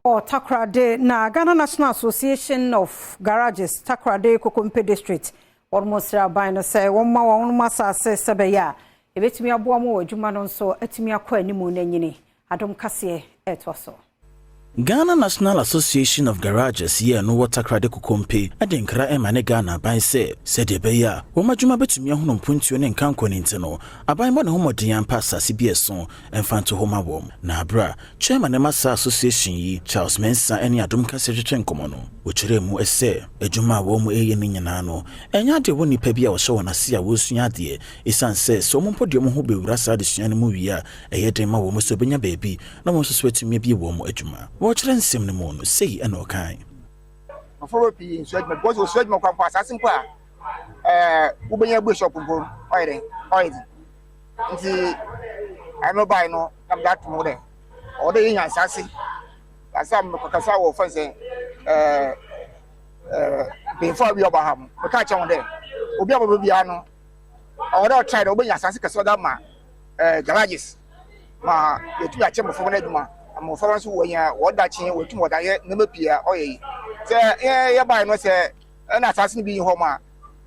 Takrade na Ghana National Association of Garages Takrade Kokompe District almost by no say one masa says sebeya ebetimi aboa mo adwuma no nso atimi akọ animu nanyini Adom Kasee etwaso Ghana National Association of Garages here no water Takrade Kokompe adenkra emane Ghana ban say said ebeya wo madwuma betumi ahono mpuntuo ne nkanko ne ntino aban mo ne homodin ampa asase bi eso emfanto homa wom na abra chairman e masa association yi Charles Mensa ene Adom Kasee twetwe nkomo no wo kire mu ese adwuma wo mu eye ne nyina no enya de wo nipa bi a wo hye wona se a wo sua de esan say so mo mpodie mo ho bewura sa de sua ne mu wi a eye den ma wo mo so benya baabi na mo so so atumi bi wo mo adwuma wo kire nsem ne mo no sei ena okan follow pi so adwuma because wo so adwuma kwa asase mpo a wo benya gbe shop mpo oil nti ano buy no am that mo de o de yin asase asam ko kasa wo fanse before we obaham we ka che de obi abobo bia no o de try de obenya asase kasa da ma garages ma yetu ya che mo fo na adwuma mo fo so wo ya wo da che wo tu mo da ye na mapia oyi se ye buy no se na asase bi ho ma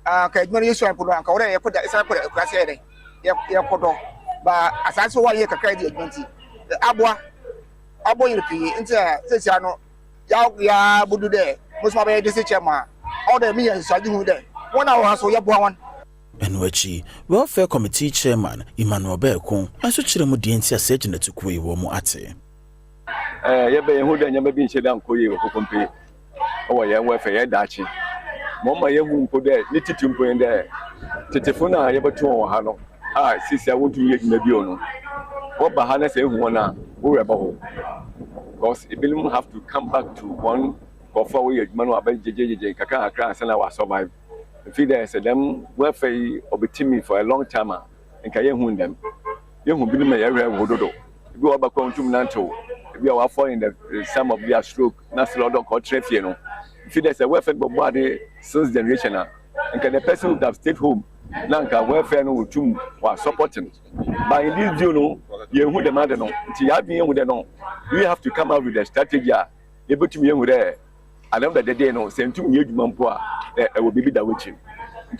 ka adwuma no yesu ampo no anka wo de ye koda isa koda kurase de ye kodo ba asase wo ye kakra di adwuma ti abo yin pi nti se no ya budu de musma be disi chema all the me and sadi hu de wona wo so ye boa wan Enwechi welfare committee chairman Emmanuel Bekon aso kire mu die nti ase gina tukuwe wo mu ate ye be hu de nyama bi nche da nkoye wo Kokompe o ye welfare ye dachi mo ma ye hu nko de ni titimpo de tetefo na ye beto wo ha no sisi a wontu ye gina bi ono wo ba ha na se hu wona wo reba ho because it will have to come back to one before we manu abejejeje kaka akra sana wa survive if there is them welfare obetimi for a long time and can you them you who be me area wododo bi wa ba kwantum nanto bi wa fall in the some of their stroke na slow down or traffic no if there is a welfare body since generation and can the person who have stayed home now can welfare no tum wa supporting by this you know you who the matter no ti ya bi who the no we have to come out with a strategy able to me who there and the day no sentum ye dwuma mpo a will be that with you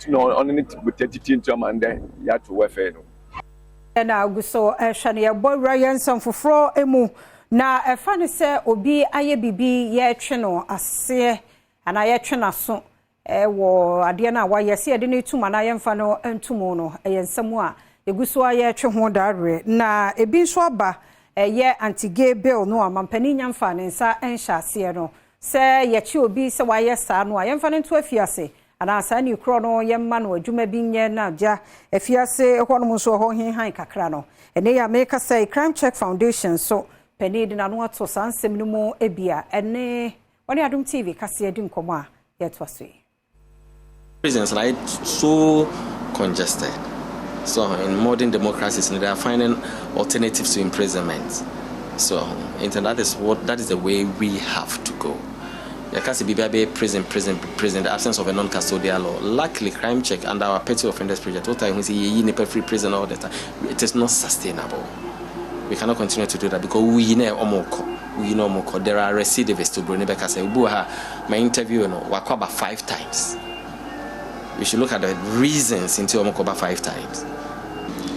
no on it with 30 to and ya to welfare no na aguso hwane ye boy Ryan Sanfofro emu na efa ne se obi aye bibi ye twe no ase ana ye twe na so wo ade na wa ye se ade ne tuma na ye mfa no ntumu no ye nsemu a eguso aye twe ho dare na ebi nso aba ye anti-gay bill no amampani nyamfa ne nsa enhya ase no se ye chi obi se wa ye sa no ye mfa ne nto afiase ana asa ni kro no ye mma no adwuma bi nye na ja afiase hono so ho han kakra no ene ya make say Crime Check Foundation so pani de na no ato sansem no mu ebia ene woni AdomTV Kasee di nkomo a ye to so prisons are so congested. So in modern democracies, they are finding alternatives to imprisonment. So that is the way we have to go. Kasee BBB prison, the absence of a non-custodial law. Luckily, Crime Check and our petty offenders project, what time we see free prison all the time, it is not sustainable. We cannot continue to do that because we know there are recidivists to Brunei Kasee. My interview, Wakwaba 5 times. We should look at the reasons into Omokoba 5 times.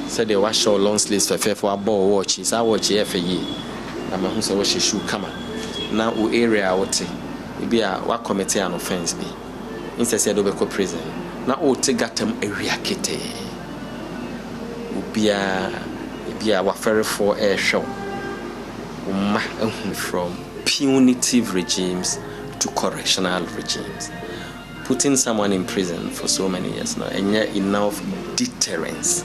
Said they wash our long sleeves for a ball watch. Is our watch here for ye. I'm a who she should come. Now, area what be a what committee an offense be. Instead, said Obeko prison. Now, Gatem area kete. Be a wafere for air show. From punitive regimes to correctional regimes. Putting someone in prison for so many years now, and yet enough deterrence.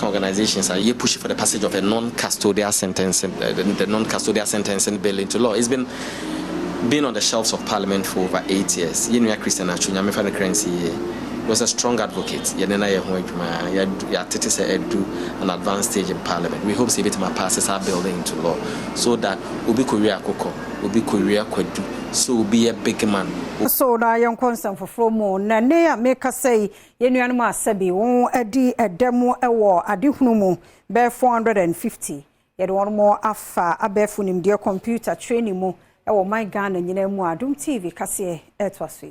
Organizations are pushing for the passage of a non-custodial sentencing, the non-custodial sentencing bill into law. It's been on the shelves of Parliament for over 8 years. Christian was a strong advocate. An advanced stage in Parliament. We hope Sibitma passes our bill into law so that Ubi Korea Koko, Ubi Korea Kwedu, so be a big man. So na yon concern for Fromo na ne make say yenu ma sebi won edi edemo ewo adihunu mu be 450 yɛde wɔn mo afa abɛɛfo nimdeɛ computer training mu ɛwɔ man Ghana nyina mu AdomTV Kasee ɛto aso.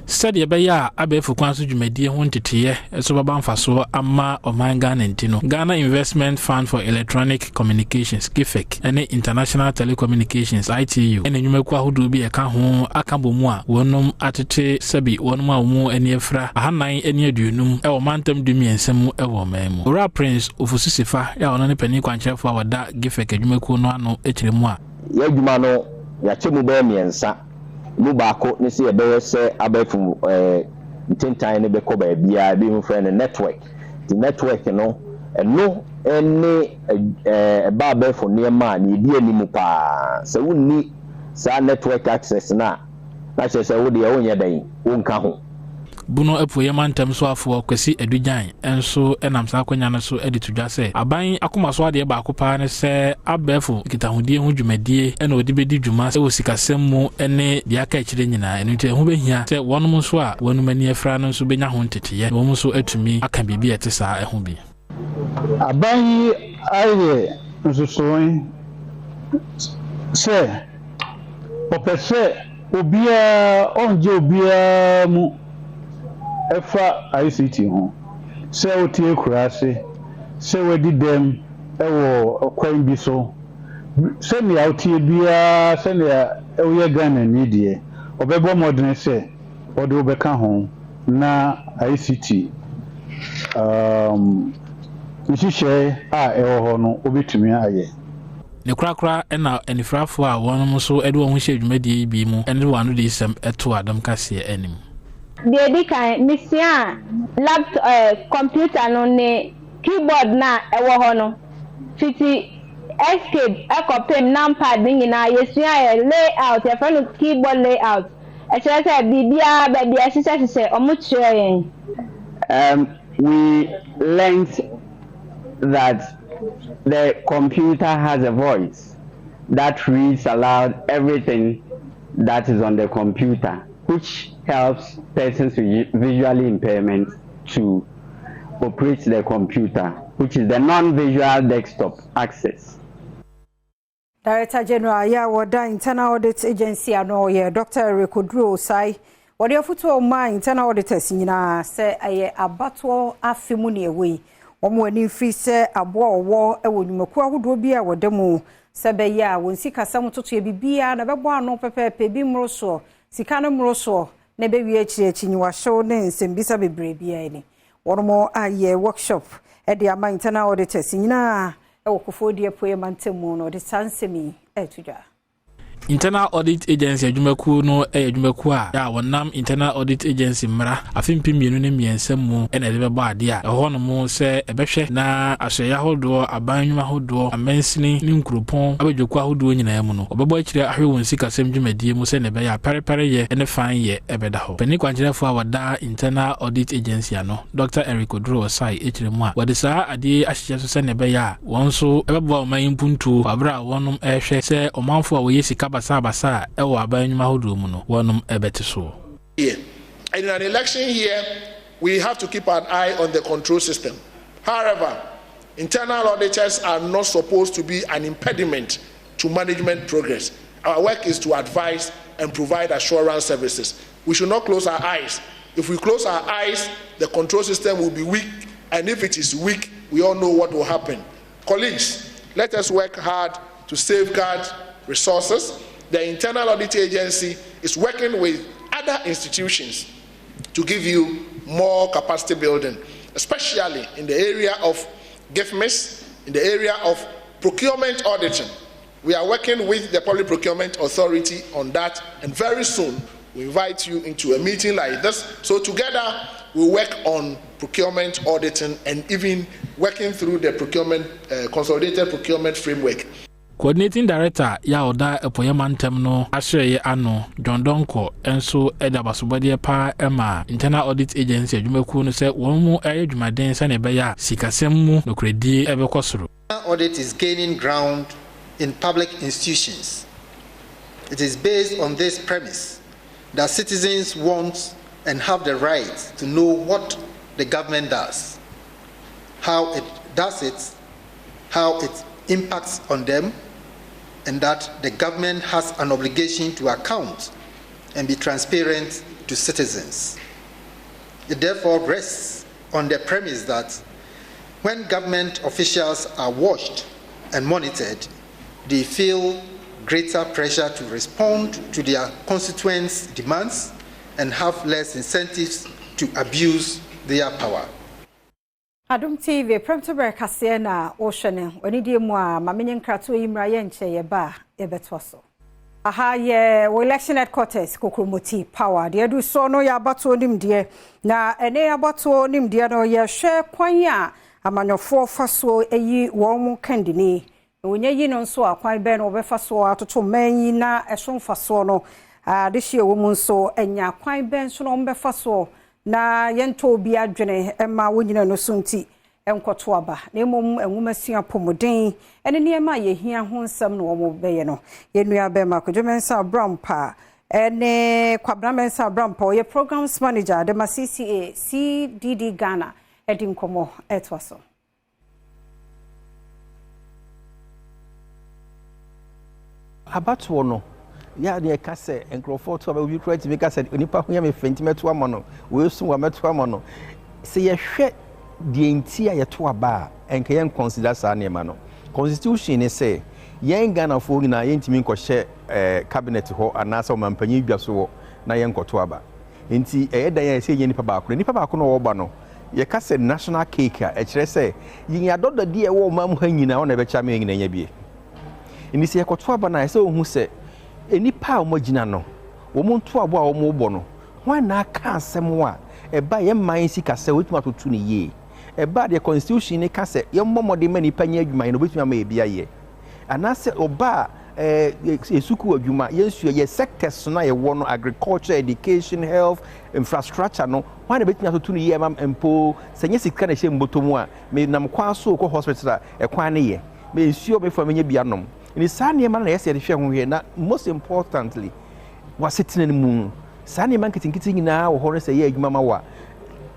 Said Yabaya Abefu Kwansu Jumedi Huntitie, Sobamfaso, Ama or Manga Nintino, Ghana Investment Fund for Electronic Communications, GIFEC, and International Telecommunications, ITU, and Numekwa who do be a Kahu, Akambumwa, Wonum Atite, Sabi, Wonuma Mu, and Yefra, Hanai, and Yadunum, El Mantum Dumi and Semu, Ewo Memo. Ora Prince, Ufusifa, Yaonani Penny for our dark GIFEC, and Jumeku no, Echimwa. Yagumano, Yachimu Bemi and Sa. Mubako nisi ebe se abefu tintan ne beko ba bia bi mu friend network the network no ene ba abefu niema na edi animu pa se wonni sa network access na se wo de onye dan wonka ho Buno epo yemantam so afo kwesi edujan enso enam sa kwanya no so editudwa se aban akoma so ade ba akopa ne se abefo kitahudie hu dwumadie ena odi bedi dwuma se wosikasem mu ene dia ka kire nyina enu te hu behia se wonum so a wonum ani afra no so benya ho nteteye wonum so atumi aka bibi ete sa ehu bi aban aye nsusuin se opese obia onje obia mu efa ICT ho se otie kurase se wedi dem ewo kwan bi so se ne otie bia se ne oye Ghana ni die obebo modern se ode obeka ho na ICT nhihye a ewo ho no obetumi aye ne krakra ena enifrafo a wonum so ede wo ho hye dwumadie bi mu ene wano de isem eto Adam Kasee anim. Dedi kan misia laptop computer no ne keyboard na ewo ho no fiti escape ekopem numpad nyina yesua layout e fa keyboard layout e chere say bibia ba bia sise omo kire yen we learned that the computer has a voice that reads aloud everything that is on the computer, which helps persons with visually impairment to operate the computer, which is the non-visual desktop access. Director General Yawoda Internal Audit Agency anoye Dr. Rekodro Sai wode afuto ma internal auditors nyina se aye abato afimu ne ewe omo ani free se abo owo ewo nyumaku ahodo bi a wode mu se be ya wonsi kasam toto e bibia na bebo ano pepepe bi mroso sika no mroso na be wi achi nyiwa show ne nsembisa bebre bia ni wono aye workshop e de ama internal auditors nyina ewo kofodie poe mantemu no de sansemi etudwa Internal Audit Agency adwumaku no adwumaku a ya wonam Internal Audit Agency mra afimpi mienu ne miensam mu ena de beba ade a ho no mu se ebehwe na ahweya hodo abannwuma hodo amansini ne nkropon abadwoku ahodo nyina mu no obebo akire ahwe won sikasem dwumadie mu se ne be ya parepare ye ene fan ye ebeda ho pani kwankyerefo a wada Internal Audit Agency ano Dr. Eric Odro Sai ekire mu a wade saa ade ahyehye so se ne be ya wonso ebebo omanimpuntu abra wonum ehwe se omanfo a woyesika basa ewo abanyuma hodo mu no wonum ebete so. In an election here, we have to keep an eye on the control system. However, internal auditors are not supposed to be an impediment to management progress. Our work is to advise and provide assurance services. We should not close our eyes. If we close our eyes, the control system will be weak, and if it is weak, we all know what will happen. Colleagues, let us work hard to safeguard resources. The Internal Audit Agency is working with other institutions to give you more capacity building, especially in the area of GIFMIS, in the area of procurement auditing. We are working with the Public Procurement Authority on that, and very soon we invite you into a meeting like this. So together we'll work on procurement auditing and even working through the procurement consolidated procurement framework. Coordinating Director Yawoda Epoyamantem no Ashreye ano John Donko enso edabasobode pa ema Internal Audit Agency adwumaku no se wonmu ayedwumaden se ne beya sikasem mu no kredi ebekosoro. Audit is gaining ground in public institutions. It is based on this premise that citizens want and have the right to know what the government does, how it does it, how it impacts on them, and that the government has an obligation to account and be transparent to citizens. It therefore rests on the premise that when government officials are watched and monitored, they feel greater pressure to respond to their constituents' demands and have less incentives to abuse their power. AdomTV Premtobree Kasee na oshene onidie mu a mamenye nkrato yimra ye nche ye ba ye betwaso. Aha ye election headquarters kokromoti power de du so no ya bato nim de na ene ya bato nim de no ye hwe kwan a amanyofo faso eyi wo mu kandini onye yi no nso akwan be no obefaso atoto manyi na eso mfaso no de hye wo mu nso enya kwan be nso no mbefaso na yento obi adwene ema wonyina no sunti enkoto aba na emom enwumasua pomoden ene niema ye hia ho nsam no wo beye no yenua be ma kodwomensa brampa ene kwabramensa brampa ye programs manager de ma CCA CDD Ghana edi nkomo etwaso abatwo no ya de ka se enkrofo to ba wi create me ka se onipa ho ya me fenti meto amono we su wa meto amono se ye hwe de enti a ye to aba enka ye consider sa na ma no constitution ne say yen Ghana fo ni na ye ntimi nkɔhye cabinet ho anasa o mampanyi dwa so na ye nkoto aba enti e dan ya se ye nipa ba ko no wo ba no ye ka se national cake a e kire se yin adodo de e wo mam ha nyina wo na be cha me nyina nya bie ini se ye koto aba na se ohun se enipa a mogina no wo monto abo a wo mo no wan na aka asem a eba ye man sika se wetuma totu ne ye eba de constitution ne ka se ye mmomode mani panya adwuma ye no betuma ma ebia ye anase oba esuku adwuma ye nsu ye sectors na ye wo no agriculture, education, health, infrastructure no wan na betuma totu ne ye mam empo se nye sika na hye mbotomu a me nam kwa so ko hospital e kwan ne ye me nsuo be fa menye bia nom ni sane man na yesi de hwe ho hwe na most importantly wasetina ne mu sane man kitinkiti nyina wo hore se ye adwuma ma wa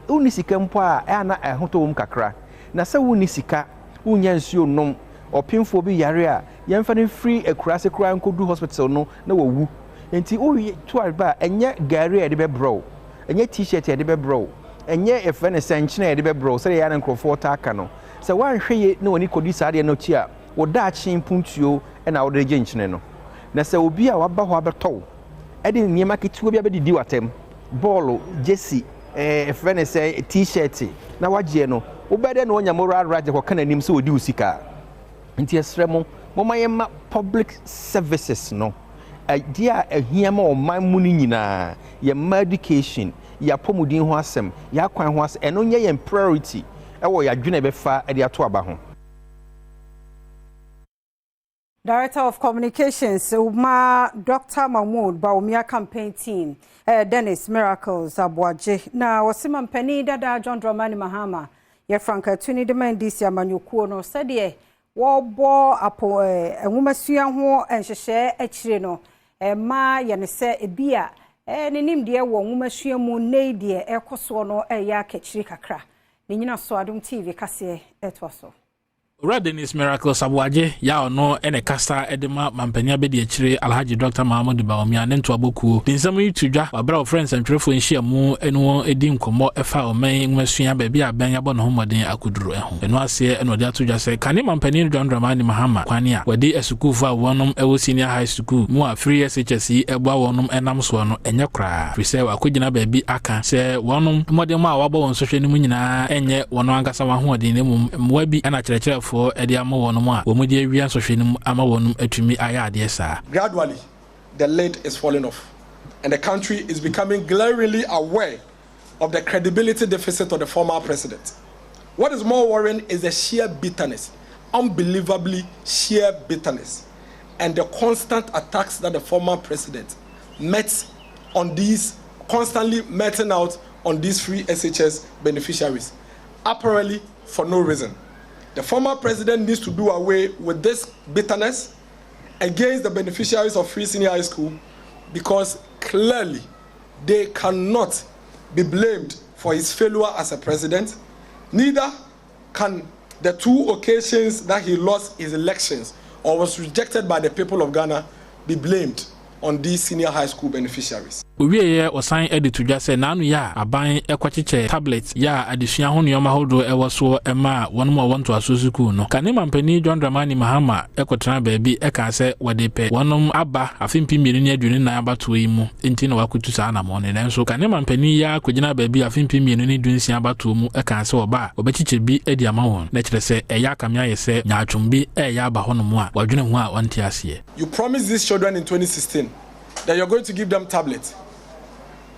uni sika mpo a na ahoto wom kakra na se woni sika unya nsuo nom opimfo bi yare a yemfa ne free akurase kura nkodu hospital no na wawu enti o to arba enye gari e de be bro enye t-shirt e de be bro enye efe ne senchina e de be bro se ya na nkrofo ta aka no se wan hweye na woni kodi sade no chi a woda chin puntuo na woda je nchine no na se obi a waba ho abeto e de niema ketuo bi abedidi watem ball jersey efe se t-shirt na waje no obede na onya moral raje ko kana nim se odi usika nti esremo momayema public services no dia ahia ma o man mu ni nyina ya education ya pomudin ho asem ya kwan ho asem eno nye yen priority wo ya dwene be fa e de ato aba ho. Director of Communications, Dr. Mahmoud Baumia campaign team, Dennis Miracles Abuaje. Na wasima mpeni dada John Dramani Mahama, ye franka tuni demand this ya manyukuo no said wo apo enwumasua ho enhyehyɛ akyire no ma ye ne se ebia ne nim de wo enwumasua mu nei de ekoso no ya akakyire kakra ne nyina so AdomTV Kasee etwaso Dennis Miracles Abuaje ya ono ene kasa edema mampanya be de akire Alhaji Dr. Mahmoud Baumia ne nto abokuo dinsam yi tudwa babra of friends and trefo nhia mu eno edi nkomo efa oman nwasua ba bia ban yabo no homoden akuduru eho eno ase eno de atudwa se kane mampani John Dramani Mahama kwane a wadi esukufo a wonom ewo senior high school mu a free SHS ebo a wonom enam so no enye kra frise akogina ba bi aka se wonom modem a wabo won so hwe ne mu nyina enye wono ankasa wa hoden ne mu mwa bi ana kyerɛkyerɛ for edi ama wonum a wo mu de awia so hwenim ama wonum atumi ayade saa. Gradually the lid is falling off and the country is becoming glaringly aware of the credibility deficit of the former president. What is more worrying is the sheer bitterness, unbelievably sheer bitterness, and the constant attacks that the former president constantly meting out on these free SHS beneficiaries, apparently for no reason. The former president needs to do away with this bitterness against the beneficiaries of free senior high school because clearly they cannot be blamed for his failure as a president. Neither can the 2 occasions that he lost his elections or was rejected by the people of Ghana be blamed on these senior high school beneficiaries. Owieye osan edit dwa se nanu ya aban ekwachiche tablet ya adesua ho nneoma hodo ewo so ema wonmo wonto asosuku no kanema mpani John Dramani Mahama ekotran baabi eka se wode pe wonom aba afimpi mienu ne aduane na abato yi mu enti na wakutu sa na mo ne nanso kanema mpani ya kogina baabi afimpi mienu ne dunsia abato mu eka se oba obechiche bi edi ama won na kire se eya kamya ye se nyaatwombi eya aba honom a wadwene ho a wonte ase. You promised these children in 2016 that you're going to give them tablets.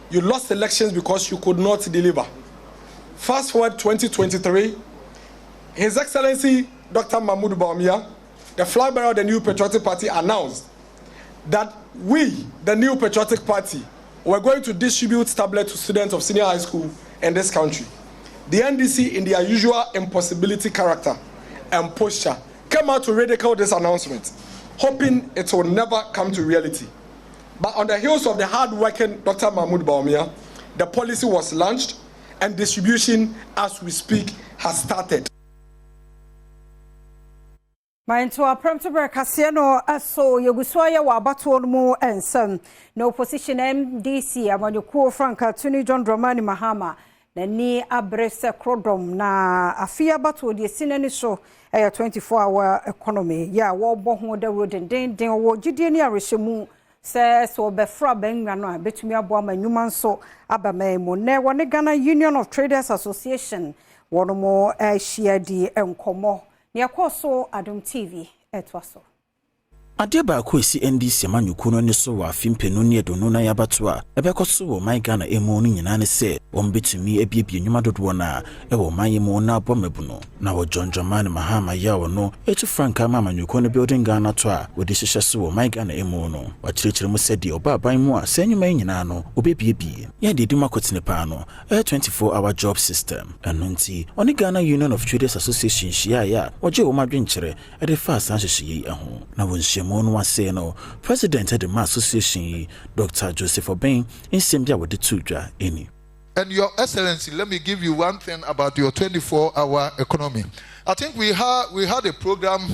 You lost elections because you could not deliver. Fast forward 2023, His Excellency Dr. Mahmoud Bawumia, the flag bearer of the New Patriotic Party, announced that we, the New Patriotic Party, were going to distribute tablets to students of senior high school in this country. The NDC, in their usual impossibility character and posture, came out to ridicule this announcement, hoping it will never come to reality. But on the heels of the hard-working Dr. Mahmoud Bawumia, the policy was launched and distribution, as we speak, has started. Mainto Premtobree Kasee no aso yeguswaye wa abato mu ensem na opposition MDC amanyuko Franka Tuni John Dramani Mahama na ni abrese krodom na afia bato de sinani so 24-hour economy ya wo boho da road den wo gidie ni arehemu se so be fra benwa no betumi abo amanyuma nso abamemo ne wone Ghana Union of Traders Association wono mo share di enkomo ne akoso AdomTV etwaso Ade ba ko esi NDC amanyuko no ne so wa fimpenu ne edono na yabato a ebekoso wo my Ghana emu no nyina ne se ombetumi ebiebie nyuma dodo na ewo mayemu na abomabuno na wo John Dramani Mahama ya wo no etu Franka amanyuko no building Ghana to a wo de hyehyɛ so wo my Ghana emu no wa kyerɛkyerɛ mu sɛ de obaban mu a se nyuma nyina no obebiebie ya de dima kotene pa no 24-hour job system enunti oni Ghana Union of Traders Association shia ya oje wo madwenkyerɛ e de fa san hyehyɛ eho na wo Mono was no President of the Association, Dr. Joseph Obeng, in Sambia with the Tudra any. And Your Excellency, let me give you one thing about your 24-hour economy. I think we had a program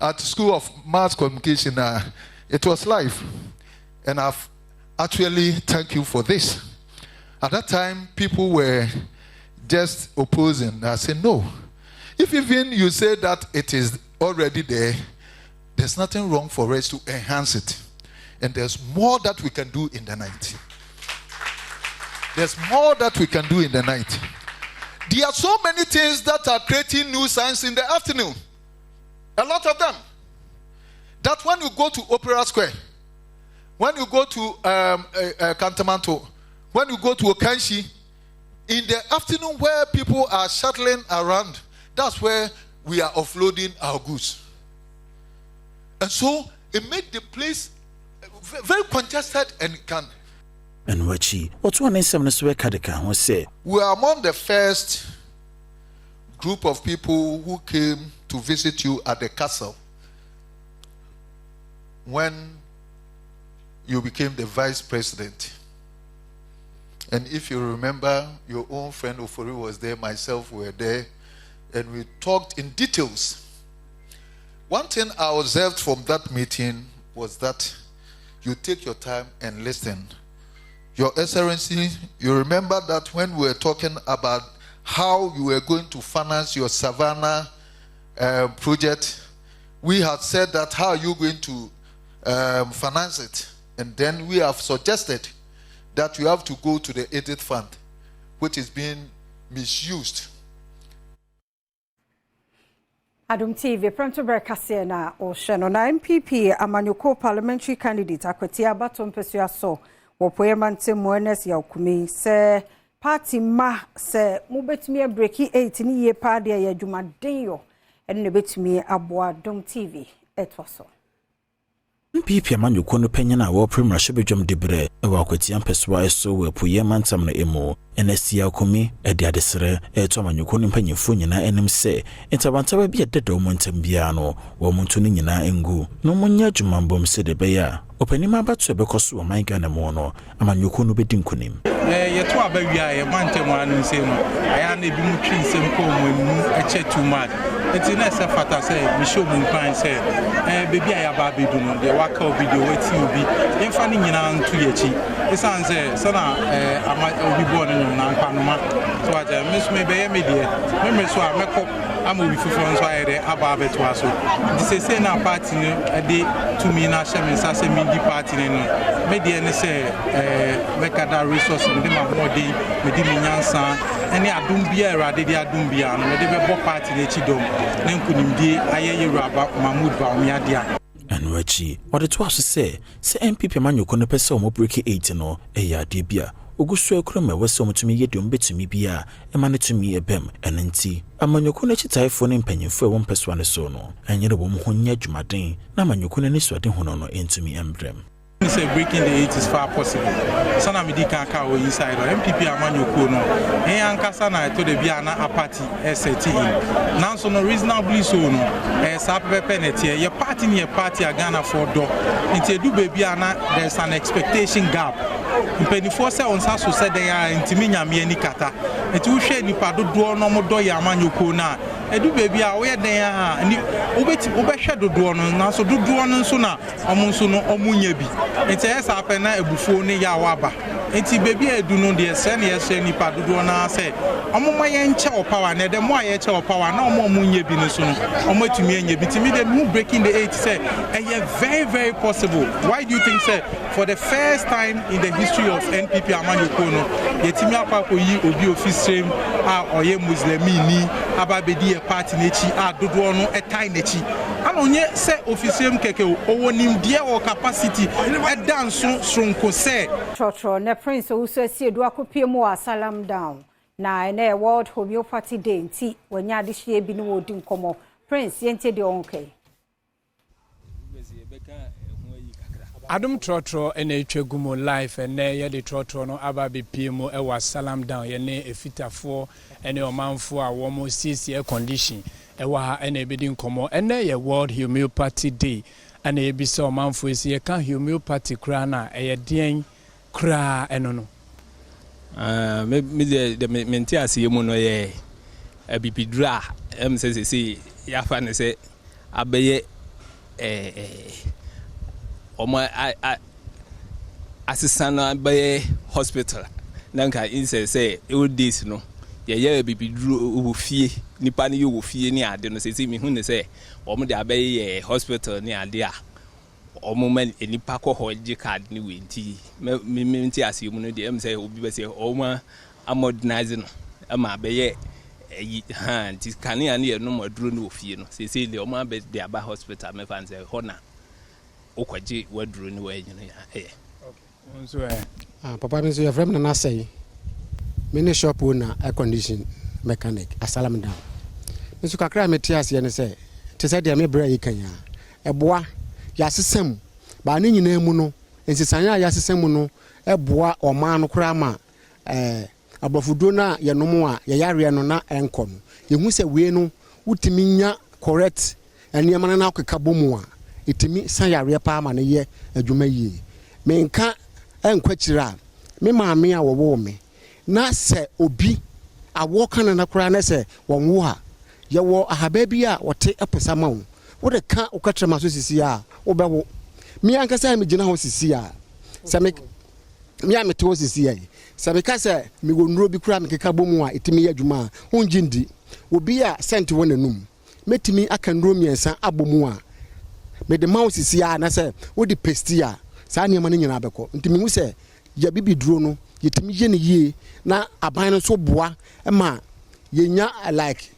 at School of Mass Communication. It was live, and I've actually thank you for this. At that time, people were just opposing. I said no. If even you say that it is already there, there's nothing wrong for us to enhance it. And there's more that we can do in the night. There's more that we can do in the night. There are so many things that are creating new science in the afternoon. A lot of them. That when you go to Opera Square, when you go to Kantamanto, when you go to Okanshi, in the afternoon where people are shuttling around, that's where we are offloading our goods. And so it made the place very congested and can. And wachi, what's one in some Kadeka was say? We are among the first group of people who came to visit you at the castle when you became the vice president. And if you remember, your own friend Ofori was there, myself were there, and we talked in details. One thing I observed from that meeting was that you take your time and listen. Your Excellency, you remember that when we were talking about how you were going to finance your Savannah project, we had said that how are you going to finance it? And then we have suggested that you have to go to the audit fund, which is being misused. AdomTV Premtobree Kasee na Osheno na MPP amanyuko parliamentary candidate akwati abato mpesua so wopoye mantemu NS ya okumi se party ma se mubetumi breaki 8 ni ye pa de ya dwumaden yo ene betumi aboa AdomTV etwaso. MPP amanyuko no panyana wo primra shebedwom debre ewa akwati ampeswa eso we puye mantam no emu NSC akomi ede adesere eto amanyuko no panyefo nyina enim se entabantawa bi ededa wo montam bia no wo monto no nyina engu no monya adwumambom se de beya opanima abatu ebekoso wo man Ghana mo no amanyuko no bedi nkonim yeto abawia ye mantem anu se no aya na ebi mu twi nsem ko mo enu eche too much enti na se fata se mi show mu pan se baby aya ba bedu no de waka video weti obi emfa ni nyina ntu yechi esan se sana ama obi bo no na npanoma so aja mesme be ye medie me so ameko ama obi fufo nso ayede aba beto aso di se na party no de to me na shame sa se mi di party no medie ne se mekada resource de ma modi me di nyansa ene adum bia erade di adum bia no de be bo party de chi dom ne nkunimdie ayeye raba Mahmoud ba omiadia anwachi what it was say MPP amanyuko no pese omo break 8 no eya de bia ogusu ekroma wese omutumi yedom betumi bia emane tumi ebem enenti amanyuko no chitaifo ne mpanyimfo e won peswa ne so no enyere wo ho nya dwumaden na amanyuko no ni suade hono no entumi embrem. Say breaking the 8 is far possible. Sana mi di kan ka o inside MPP amanyuko no ankasa na to de bia na a party ST now so no reasonably so no sa pepe netie ye party ni party a Ghana for do nti edu baby ana there's an expectation gap mpenifo se onsa so se den ya ntimi nyame ani kata nti wo hwe nipa dodo no mo do ya amanyuko na edu baby a wo ye den ya ni obehwe dodo no na so dodo no nso na omunso no omunya bi nti esa apena ebufuo ne ya waba nti baby edu no de se ne ye nipa dodo na se omoma ye nche power na de mo aye che power na omunya bi no so no omatumi anya bi timi de mu breaking the 8 say very very possible. Why do you think say for the first time in the history of NPP amanyuko no yetimi akwa yi obi office a oye muslimini aba bedi e party nechi a dodo no etai nechi anonye se office keke owo nimdie o capacity edanso sonko se trotro ne prince oso sie do akopie mu asalam down na na World Homeopathy Day nti wanya adehie bi no wodi nkomo prince yente de onke Adom trotro ene etwagumo life ene ye de trotro no aba bepie mu e wa salam down ye ne efitafo ene omanfo a wo mo siesie condition e wa ha ene bedi nkomo ene ye World Homeopathy Day ene ye bi se omanfo esi ye kan homeopathy kra na e ye den kra eno no me de menti ase mu no ye abibidra em se ya fa ne se abeye asisana by hospital nanka inse say old days no ye bibidru ofie nipa ne yo ofie ni ade no se mi hu ne say omo de abaye hospital ni ade a omo man nipa ko hoje card ni we nti me nti asemu no de em say obi be say omo modernize no ama abaye ha nti kan ya ne no moduro no ofie no se le omo abe de aba hospital me fan say hona okwaje waduro ni wanyina ya onso papa mi so ya frame na say mini shop owner air condition mechanic asalam down nso kakra metias ye ne say te say de me bra yi kan ya eboa ya sesam ba ne nyina mu no ensisanya ya sesam no eboa oman no kra ma abofudo na ye no a ye yare no na enko no ye hu se we no wutimi nya correct eniamana na akeka bomu a itimi sayare pa ma ne ye adwuma yie me nka enkwachira me maame a wo me na se obi awo kana na kura na se wonwo ha ye wo ahaba bi a wote epesa ma wo wo de ka ukatra ma so sisi a wo bewo me anka se me gina ho sisi a se me a me to sisi a se me ka se me go nuro bi kura me keka bomu a itimi ye adwuma honjindi obi a sent wonanum metimi aka nuro miensa abomu a me de mouse sia na se wo di pestia sa ne ma ne nyina abekọ ntimi hu se ya bibi duro no yetimi ye ne yie na aban no so boa ma yenya like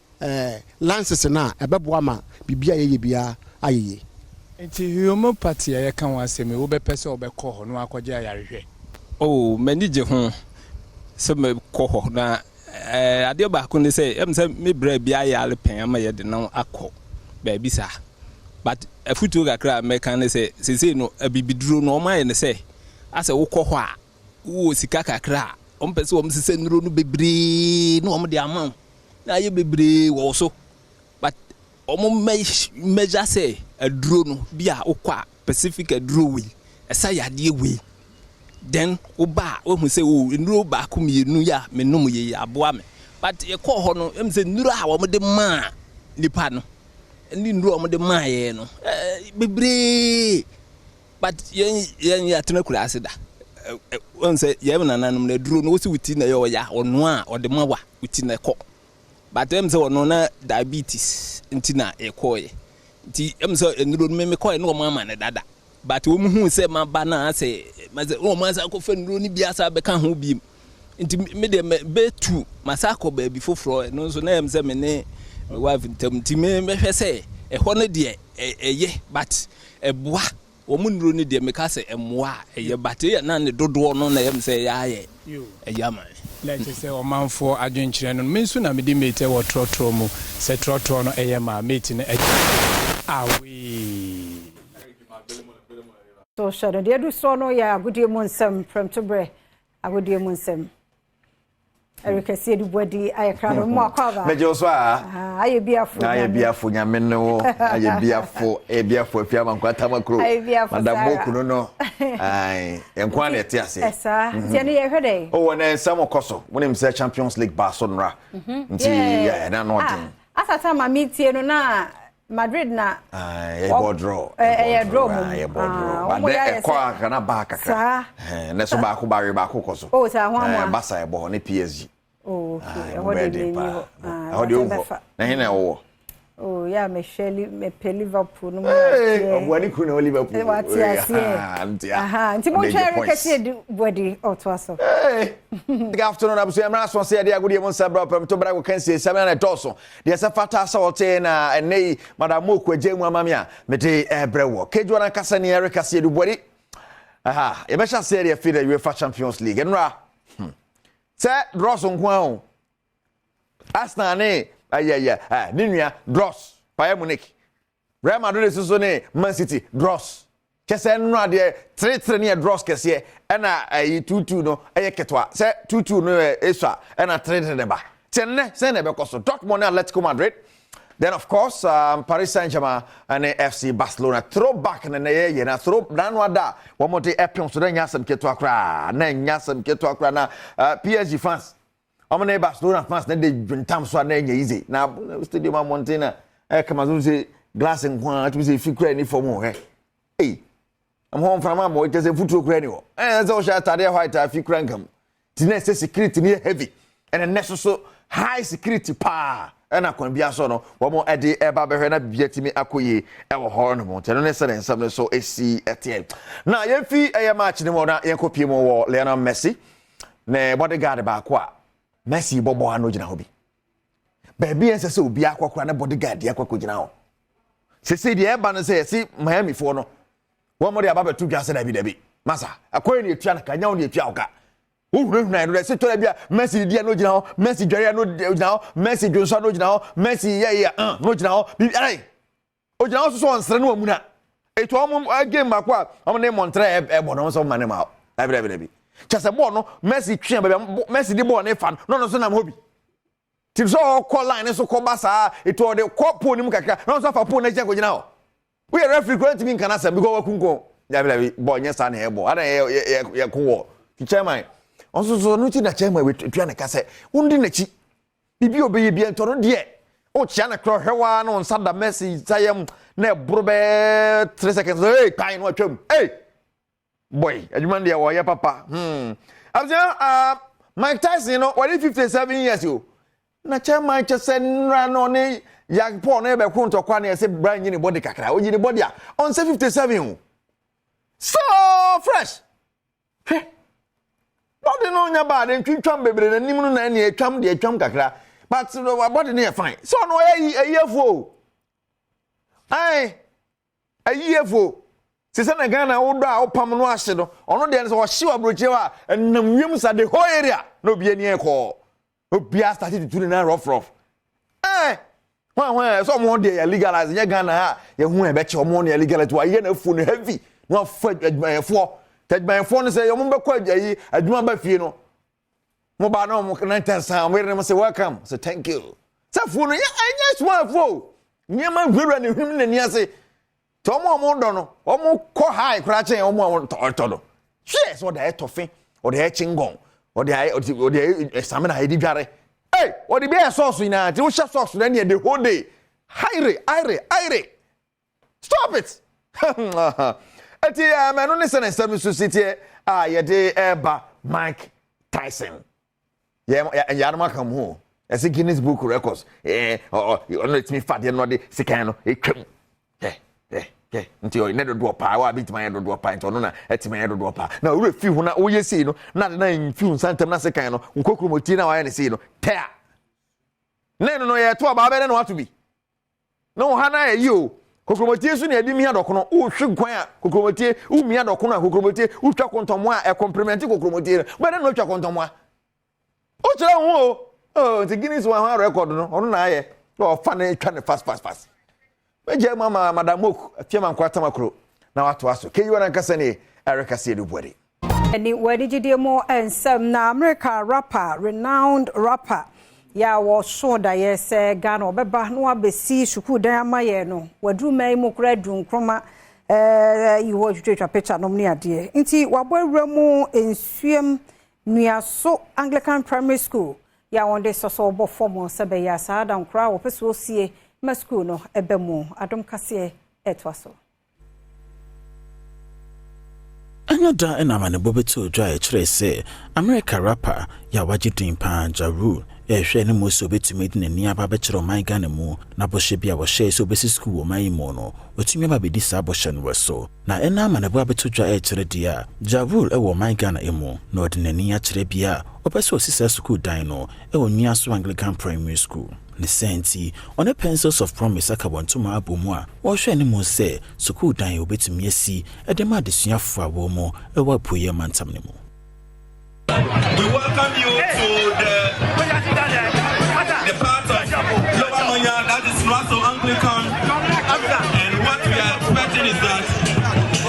lances na ebeboa ma bibia ye bia ayeye enti homeopathy ya kan waseme wo bepese obekọ ho no akọje ayarehwe oh manije ho se me kọ ho na ade ba ko ne se em se me bra bia ya le pen ama ye de na akọ ba bi sa but a futu kakra meka say no abibiduro no ma ye say asa wokɔ hɔ a wo sika kakra ompese wo msese nuro no bebre no om de amount na ye bebre wo so but measure say aduro no bia wokɔ Pacific aduro we esa yade we then oba hu say o nuro ba ko mienu ya menum ye aboa me but ye kɔ hɔ no em say nuro a wo de ma nipa no ni nuro wo de ma ye no bebre but yen ya tena kula asida on say ye na nanum na duro no wo si wuti na yo ya ono a o de ma wa wuti na kɔ but em say ono na diabetes ntina e kɔ ye nti em say nuro no me kɔ no ma na dada but wo mu hu say ma ba na say ma say o ma say ko fe nuro ni bia sa be ka ho bi nti me de be tu masako ba bi foforo no so na em say me ne wife nti me hwɛ say e hɔ no de ye but e boa omunro ni de meka se emwa eye bate na ne dodo no na yem se ya ye eyama let us say omanfo adwenkyere no me nso na me di mete wo trotro mu se trotro no eyama mate ne awi so share de do so no ya agudie mu nsem Premtobree agudie mu nsem Kasee du body ayekra no mo akwa meje so a aye biafo nyame no aye biafo afia mankwata makro madam boku no ai enkwa na ete ase esa tie ne ye hwede o wona nsam koso wonim say Champions League ba so nra nti ya na no den asata ma meetie no na Madrid na e bodro but e kwa kana ba kakra na so ba ko ba ko koso o sa ho amwa basa e bo ne PSG okay hodi na hina wo oh ya me sheli me pe Liverpool no obwani ku na Liverpool aha nti mo chere Kasee du body otwaso good afternoon abusu emra so se de agudie mon sabra Premtobree Kasee samia na toso de se fata sa wote na nei madam oku agemu amame a mede ebrewo kejwa na kasa ne Kasee du body aha e be sha se de fi the UEFA Champions League enra se Dross nko Arsenal ne Ninuya Dross Bayern Munich Real Madrid so ne Man City Dross kese nra de 3-3 ne Dross kese na 2-2 no ketwa se 2-2 no eswa na 3-3 ne ba tenne se ne be koso Dortmund and Atletico Madrid then of course Paris Saint-Germain and FC Barcelona throwback na ye na throw dan wada wo mo de epion so da nyasam ketwa kra na nyasam ketwa kra na PSG fans Omane Barcelona fans na de dwuntam so na nya easy na stadium Montana kama so say glass nkwa to say fikra ni form ho am home from am o just futuro kra ni ho so sha tade white fikra nkam ti na security ni heavy and necessary high security pa na kon bia so no wo mo ede eba behwe na bia timi akoye e wo ho no mo teno ne sere nsam ne so esi etie na ye fi eye match ni mo na ye kopie mo wo Lionel Messi na bodyguard ba ko a Messi bobo ano gina hobi baby ense se obi akwakora na bodyguard akwakọ gina ho se de eba no se si Miami fo no wo mo de aba betu dwa se dabi masa akoye ne etua na kanya wo ne etua oka na no se to bia Messi dia no gina ho Messi dware no gina ho Messi dwonso no gina ho Messi no gina ho bi ai o gina ho so onsere no amuna eto om game makwa om ne montre e bono so mane ma bi chase ball no Messi twa bia Messi di ball ne fan no so na hobi ti so call line so ko basa eto de ko po ni mu kakra no so fa po na je ko gina ho we referee ko ntimi kan asem because wakunko bi ball nya sa na e ball ada ye ko wo ti chairman onso no ti na chairman we twa na kase undi na chi bibi obeye bia ntoro de o chia na kro hwewa no nsa da Messi sayem na bro be 3 seconds kai no atwam boy adjuman de wo ye papa abia Mike Tyson no what 57 years yo na chairman chesen ra no ne ya Paul na be ku ntokwa na se Brian ni body kakra o ni body a on 57 so fresh body no nya bad ntwintwam bebre na nim no na ne atwam de atwam kakra but body no fine so no ayefo ayefo se se na Ghana wo do a opam no ahye no ono de so hye wa broche wa nam wiem sa the whole area no bia ni ekọ obia started to do na rough When some one day legalize ye Ghana ha ye hu e be che omo na legalize wa ye na fu no heavy no fa adwumayefo tadwumayefo no say yo mo be kwa ayi adwuma ba fie no mo ba no mo 9:10 we re mo say welcome say thank you say fu no ye anya small fo nyema gwera ne hwim na ni ase to mo do no omo ko high kra chen omo to do yes what the tofe or the chingon or the examine I did jare hey what the be sauce na ti wo sha sauce na the whole day ire stop it ati manu ne sene same society ye de eba Mike Tyson ya ma kam ho as Guinness Book Records no it me fat no de sikan no e twam nti o ne do pa wa bit my do pa nti ono na etima do pa na we fi hu na wo ye sei no na fi hu santem na sekan no nkokromoti na wa ye ne sei no tea ne no ye to ba be ne no ato bi no ha na ye o kokromoti su na edi mi adoko no o hwe gwan a kokromoti u mi adoko no a kokromoti u twa kontomo a e complement kokromoti be ne no twa kontomo a o kire hu o nti Guinness wa record no ono na ye o fa na twa ne fast Meje mama Madam Oak afiema nkwata makro na watu aso keyiwa na nkasa ne Erika Siedu Bwede ni wadijide mo ensem na America rapper renowned rapper ya wo so da yese Ghana obeba no abesi suku dan amaye no wadu mai mo kura dunkroma iwo twetwa picture no ne ade nti wabawura mu ensuem nuaso Anglican Primary School ya wonde soso obo form sebe ya saada nkura wo pese osie Masku no ebemu Adom Kasee etwaso Anyoda enamane bobeto dwa ekire se America rapper ya wagidin pa Jaru ehwe ne moso betumi de nani aba be kire oman Ghana mu na bohye bia wo hye so besi school wo man mu no otumi aba bedi sa bohye no weso na enamane bo abeto dwa ekire dia Jaru e wo man Ghana emu na odinani akire bia opese osisa school dan no e onua so Anglican Primary School ne senti on a pencils of promise akabonto abomu a wo hwe ne mu se school dan obetumi asi e de ma desuafo awo mu e wa poye mantam ne mu. We welcome you to the part of Lower Moya that is Russell Anglican, and what we are expecting is that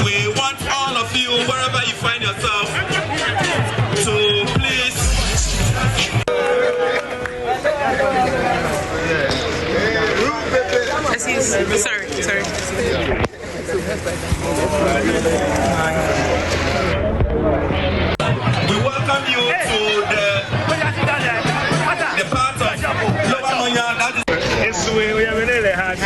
we want all of you wherever you find yourself to please sorry. We welcome you to the part of Lower Moya that is we are really hard.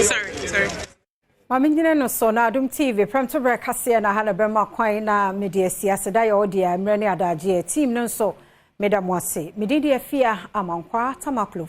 Sorry. Mami nyine no so na AdomTV Premtobree Kasee na hala bema kwan na media siasa da yo dia mre ne adaje team no so medamwase medidi afia amankwa tamaklo